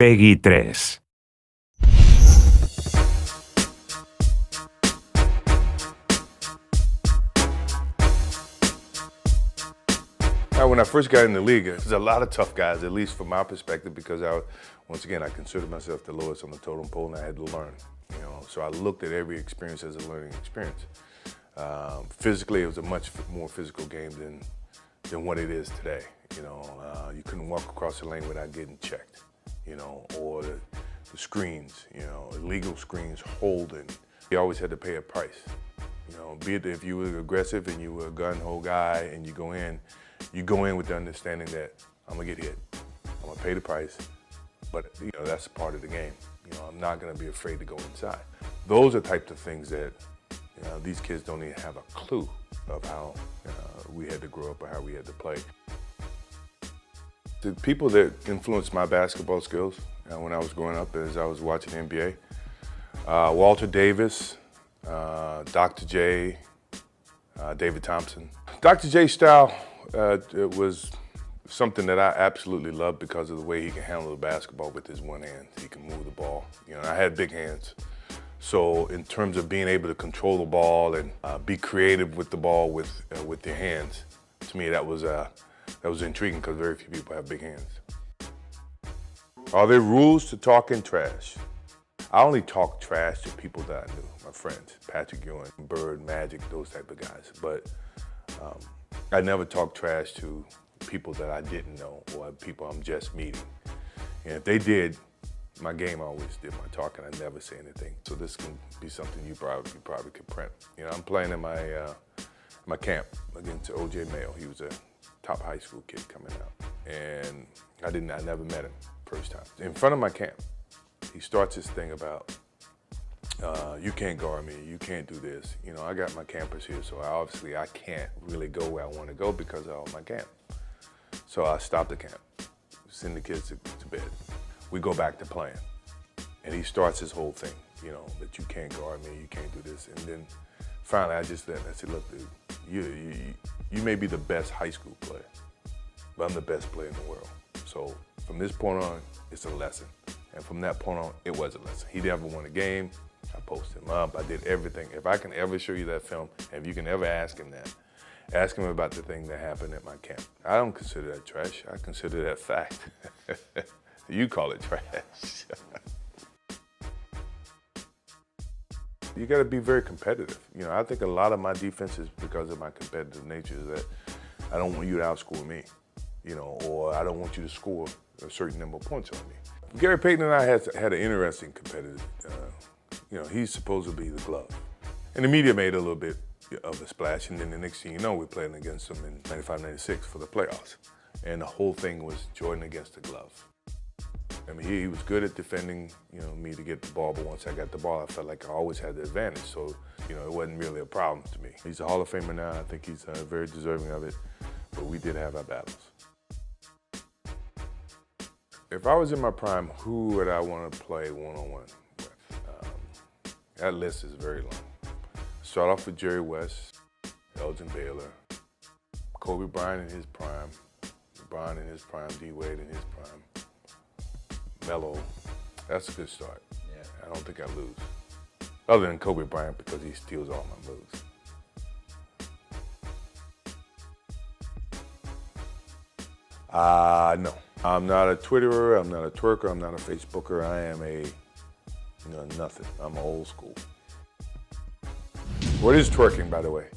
Peggy 3. When I first got in the league, there's a lot of tough guys, at least from my perspective, because once again, I considered myself the lowest on the totem pole, and I had to learn. So I looked at every experience as a learning experience. Physically, it was a much more physical game than what it is today. You couldn't walk across the lane without getting checked. Or the screens, illegal screens, holding. You always had to pay a price. Be it if you were aggressive and you were a gun-ho guy and you go in with the understanding that I'm gonna get hit, I'm gonna pay the price, but that's part of the game. I'm not gonna be afraid to go inside. Those are types of things that these kids don't even have a clue of how we had to grow up or how we had to play. The people that influenced my basketball skills when I was growing up as I was watching NBA, Walter Davis, Dr. J, David Thompson. Dr. J's style, it was something that I absolutely loved because of the way he can handle the basketball with his one hand. He can move the ball. I had big hands. So in terms of being able to control the ball and be creative with the ball with your hands, to me that was intriguing because very few people have big hands. Are there rules to talking trash? I only talk trash to people that I knew, my friends, Patrick Ewing, Bird, Magic, those type of guys. But I never talk trash to people that I didn't know or people I'm just meeting. And if they did, my game always did my talking. I never say anything. So this can be something you probably could print. I'm playing in my camp against O.J. Mayo. He was a top high school kid coming out, and I never met him first time. In front of my camp, he starts this thing about, you can't guard me, you can't do this. I got my campers here, so obviously I can't really go where I want to go because of all my camp. So I stop the camp, send the kids to bed. We go back to playing, and he starts his whole thing, that you can't guard me, you can't do this. And then finally I just left and I said, look, dude, you may be the best high school player, but I'm the best player in the world. So from this point on, it's a lesson. And from that point on, it was a lesson. He never won a game. I posted him up. I did everything. If I can ever show you that film, and if you can ever ask him that, ask him about the thing that happened at my camp. I don't consider that trash. I consider that fact. You call it trash. You got to be very competitive. I think a lot of my defense is because of my competitive nature is that I don't want you to outscore me, or I don't want you to score a certain number of points on me. Gary Payton and I had an interesting competitive, he's supposed to be the glove. And the media made a little bit of a splash, and then the next thing you know, we're playing against him in 95-96 for the playoffs. And the whole thing was Jordan against the glove. I mean, he was good at defending, me to get the ball, but once I got the ball, I felt like I always had the advantage. So, it wasn't really a problem to me. He's a Hall of Famer now. I think he's very deserving of it, but we did have our battles. If I was in my prime, who would I want to play one-on-one with? That list is very long. Start off with Jerry West, Elgin Baylor, Kobe Bryant in his prime, LeBron in his prime, D-Wade in his prime, Melo. That's a good start. Yeah. I don't think I lose. Other than Kobe Bryant because he steals all my moves. No. I'm not a Twitterer, I'm not a twerker, I'm not a Facebooker. I am nothing. I'm old school. What is twerking, by the way?